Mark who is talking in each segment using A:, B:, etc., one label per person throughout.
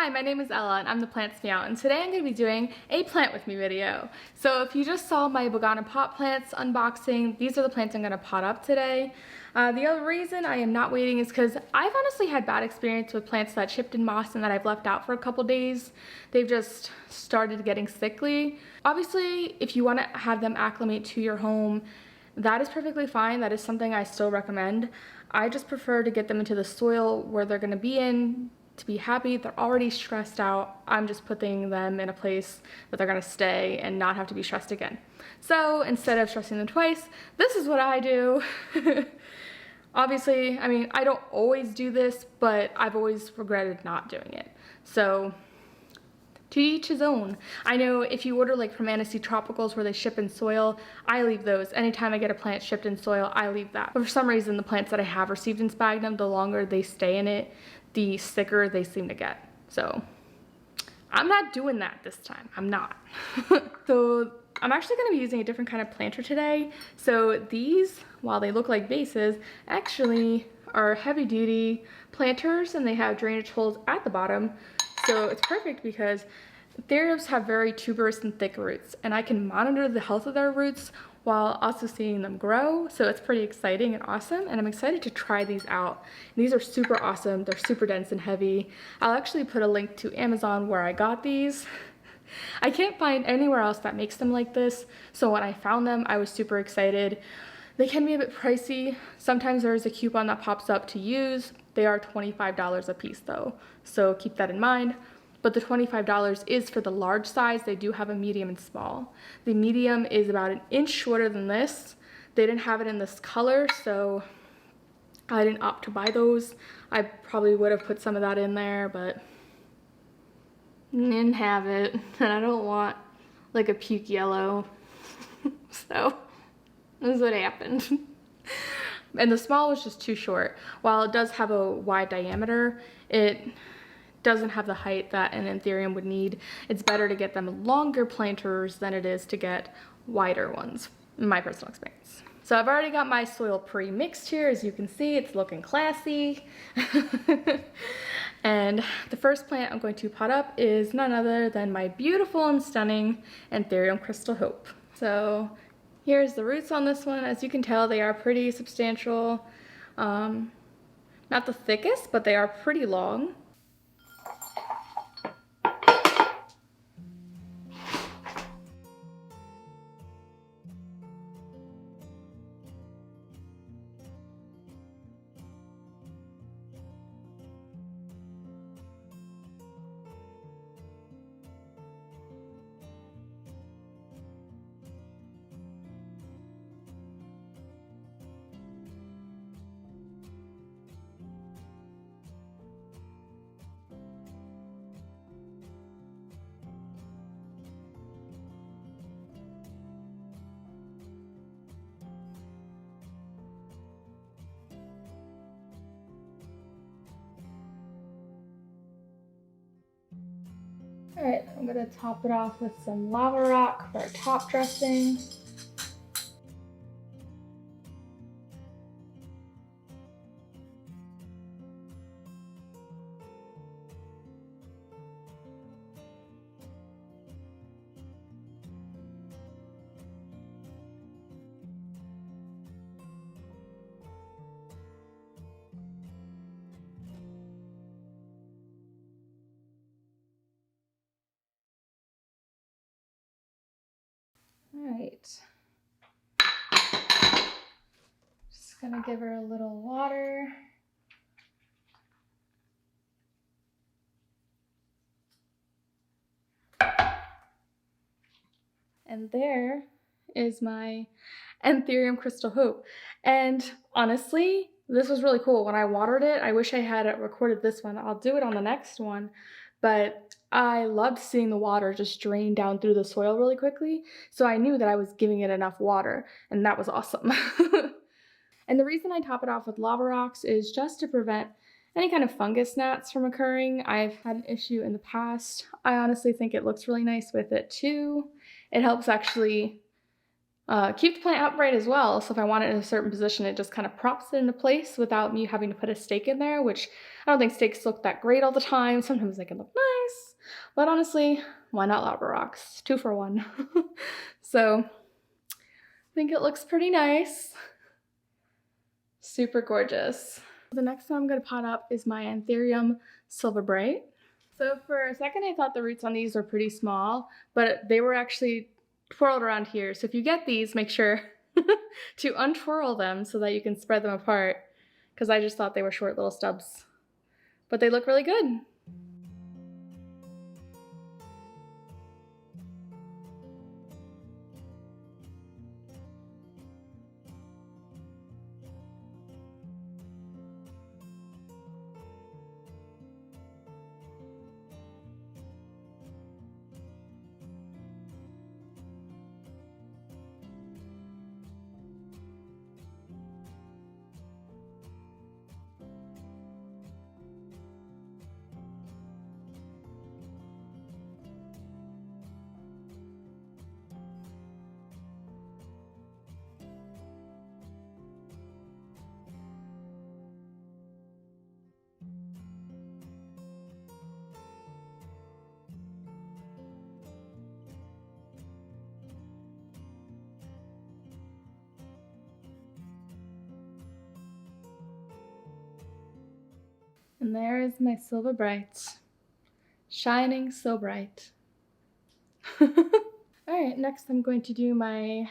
A: Hi, my name is Ella and I'm the Plants Meow, and today I'm going to be doing a plant with me video. So if you just saw my BoganaPotPlants unboxing, these are the plants I'm going to pot up today. The other reason I am not waiting is because I've honestly had bad experience with plants that shipped in moss and that I've left out for a couple days. They've just started getting sickly. Obviously, if you want to have them acclimate to your home, that is perfectly fine. That is something I still recommend. I just prefer to get them into the soil where they're going to be in to be happy. They're already stressed out. I'm just putting them in a place that they're gonna stay and not have to be stressed again. So instead of stressing them twice, this is what I do. Obviously, I mean, I don't always do this, but I've always regretted not doing it. So to each his own. I know if you order like from Anthurium Tropicals where they ship in soil, I leave those. Anytime I get a plant shipped in soil, I leave that. But for some reason, the plants that I have received in Spagnum, the longer they stay in it, the sicker they seem to get. So I'm not doing that this time. I'm not. So I'm actually going to be using a different kind of planter today. So these, while they look like vases, actually are heavy duty planters, and they have drainage holes at the bottom. So it's perfect because Anthuriums have very tuberous and thick roots, and I can monitor the health of their roots while also seeing them grow. So it's pretty exciting and awesome, and I'm excited to try these out. These are super awesome. They're super dense and heavy. I'll actually put a link to Amazon where I got these. I can't find anywhere else that makes them like this, so when I found them, I was super excited. They can be a bit pricey. Sometimes there's a coupon that pops up to use. They are $25 a piece though, so keep that in mind. But the $25 is for the large size. They do have a medium and small. The medium is about an inch shorter than this. They didn't have it in this color, so I didn't opt to buy those. I probably would have put some of that in there, but didn't have it. And I don't want like a puke yellow. So this is what happened. And the small was just too short. While it does have a wide diameter, it doesn't have the height that an Anthurium would need. It's better to get them longer planters than it is to get wider ones, in my personal experience. So I've already got my soil pre-mixed here. As you can see, it's looking classy. And the first plant I'm going to pot up is none other than my beautiful and stunning Anthurium Crystal Hope. So here's the roots on this one. As you can tell, they are pretty substantial. Not the thickest, but they are pretty long. All right, I'm gonna top it off with some lava rock for our top dressing. All right, just gonna give her a little water. And there is my Anthurium Crystal Hope. And honestly, this was really cool. When I watered it, I wish I had recorded this one. I'll do it on the next one. But I loved seeing the water just drain down through the soil really quickly. So I knew that I was giving it enough water, and that was awesome. And the reason I top it off with lava rocks is just to prevent any kind of fungus gnats from occurring. I've had an issue in the past. I honestly think it looks really nice with it too. It helps actually Keep the plant upright as well, so if I want it in a certain position, it just kind of props it into place without me having to put a stake in there, which I don't think stakes look that great all the time. Sometimes they can look nice, but honestly, why not lava rocks? 2 for 1. So I think it looks pretty nice. Super gorgeous. The next one I'm going to pot up is my Anthurium silver braid. So for a second I thought the roots on these were pretty small, but they were actually twirled around here. So if you get these, make sure to untwirl them so that you can spread them apart, because I just thought they were short little stubs. But they look really good. And there is my silver bright, shining so bright. Alright, next I'm going to do my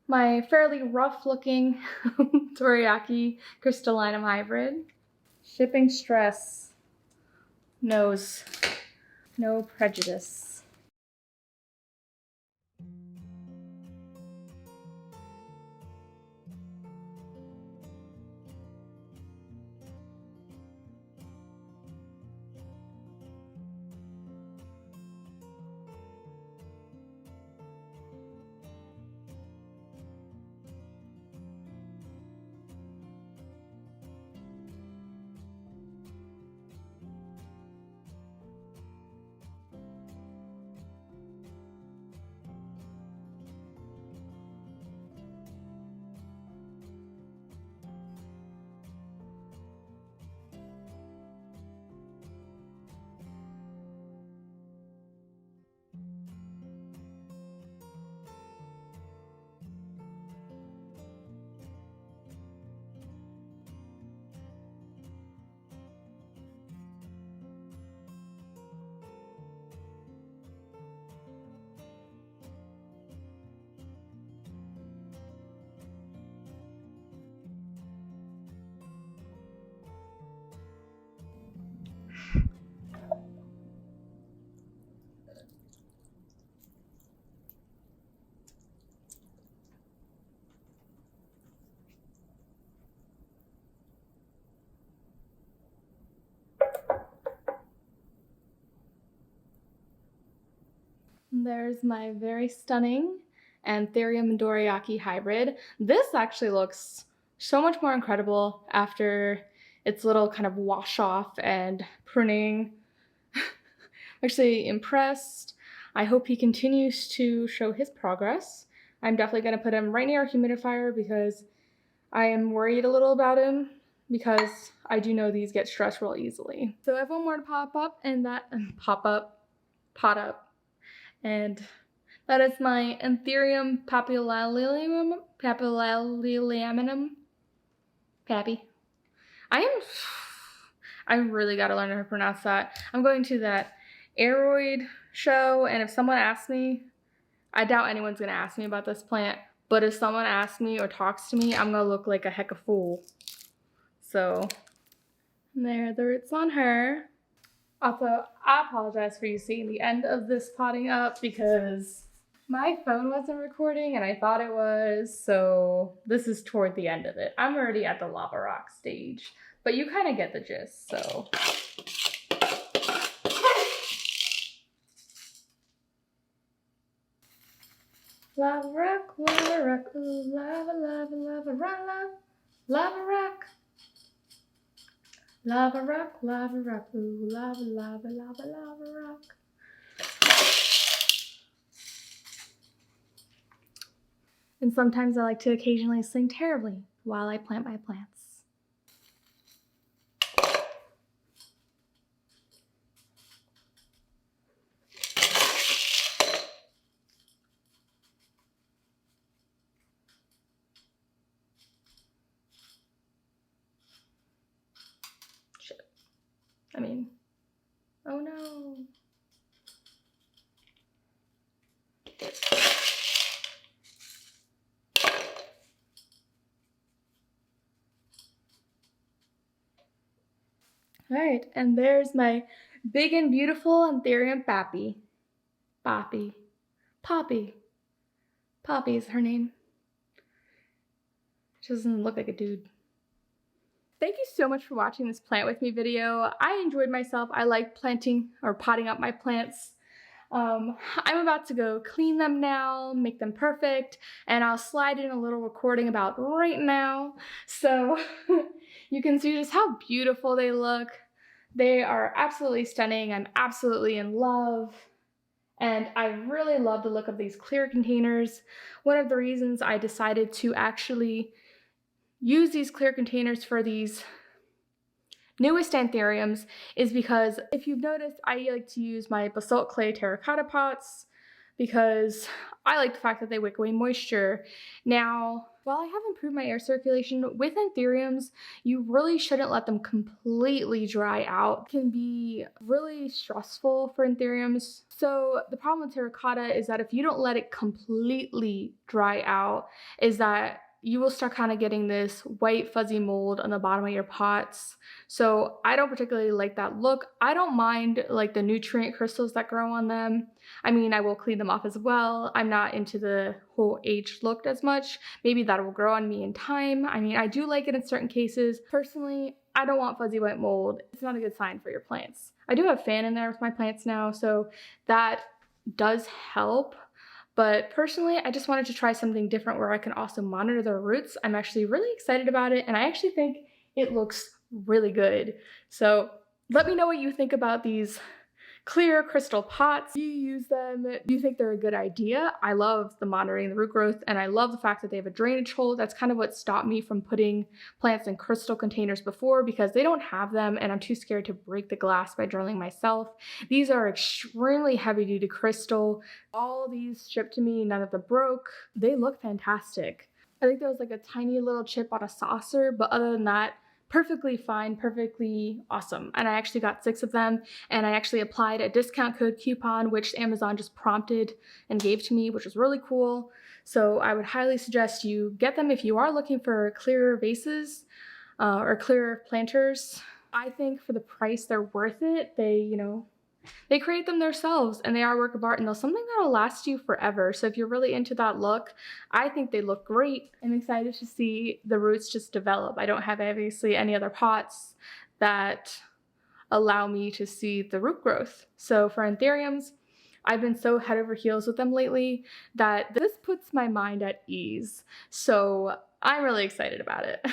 A: fairly rough looking dorayaki crystallinum hybrid. Shipping stress knows no prejudice. There's my very stunning Anthurium and dorayaki hybrid. This actually looks so much more incredible after its little kind of wash off and pruning. I'm actually impressed. I hope he continues to show his progress. I'm definitely going to put him right near a humidifier because I am worried a little about him, because I do know these get stressed real easily. So I have one more to pop up, and that pot up. And that is my Anthurium papillilaminum. Pappy. I really gotta learn how to pronounce that. I'm going to that aroid show, and if someone asks me, I doubt anyone's gonna ask me about this plant, but if someone asks me or talks to me, I'm gonna look like a heck of a fool. So, there are the roots on her. Also, I apologize for you seeing the end of this potting up because my phone wasn't recording and I thought it was, so this is toward the end of it. I'm already at the lava rock stage, but you kind of get the gist, so. Lava rock, ooh, lava, lava, lava, lava, lava rock. Lava rock, ooh, lava, lava, lava, lava rock. And sometimes I like to occasionally sing terribly while I plant my plants. Shit. Oh no. Alright, and there's my big and beautiful Anthurium papi. Papi. Poppy. Poppy is her name. She doesn't look like a dude. Thank you so much for watching this plant with me video. I enjoyed myself. I like planting or potting up my plants. I'm about to go clean them now, make them perfect, and I'll slide in a little recording about right now. So you can see just how beautiful they look. They are absolutely stunning. I'm absolutely in love. And I really love the look of these clear containers. One of the reasons I decided to actually use these clear containers for these newest anthuriums is because if you've noticed, I like to use my basalt clay terracotta pots because I like the fact that they wick away moisture. Now, while I have improved my air circulation with anthuriums, you really shouldn't let them completely dry out. It can be really stressful for anthuriums. So the problem with terracotta is that if you don't let it completely dry out, is that you will start kind of getting this white fuzzy mold on the bottom of your pots. So I don't particularly like that look. I don't mind like the nutrient crystals that grow on them. I mean, I will clean them off as well. I'm not into the whole aged look as much. Maybe that will grow on me in time. I mean, I do like it in certain cases. Personally, I don't want fuzzy white mold. It's not a good sign for your plants. I do have a fan in there with my plants now, so that does help. But personally, I just wanted to try something different where I can also monitor their roots. I'm actually really excited about it, and I actually think it looks really good. So let me know what you think about these clear crystal pots. Do you use them? Do you think they're a good idea? I love the monitoring the root growth, and I love the fact that they have a drainage hole. That's kind of what stopped me from putting plants in crystal containers before, because they don't have them and I'm too scared to break the glass by drilling myself. These are extremely heavy duty crystal. All these shipped to me, none of them broke. They look fantastic. I think there was like a tiny little chip on a saucer, but other than that, perfectly fine, perfectly awesome. And I actually got 6 of them, and I actually applied a discount code coupon, which Amazon just prompted and gave to me, which was really cool. So I would highly suggest you get them if you are looking for clearer vases or clearer planters. I think for the price, they're worth it. They create them themselves, and they are a work of art, and they're something that'll last you forever. So if you're really into that look, I think they look great. I'm excited to see the roots just develop. I don't have obviously any other pots that allow me to see the root growth. So for anthuriums, I've been so head over heels with them lately that this puts my mind at ease. So I'm really excited about it.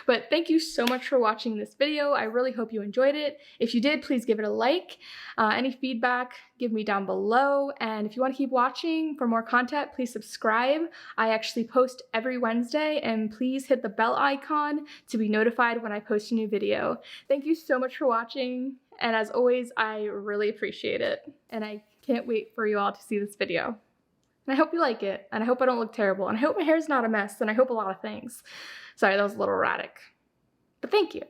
A: But thank you so much for watching this video. I really hope you enjoyed it. If you did, please give it a like. Any feedback, give me down below. And if you want to keep watching for more content, please subscribe. I actually post every Wednesday, and please hit the bell icon to be notified when I post a new video. Thank you so much for watching. And as always, I really appreciate it. And I can't wait for you all to see this video. And I hope you like it, and I hope I don't look terrible, and I hope my hair's not a mess, and I hope a lot of things. Sorry, that was a little erratic. But thank you.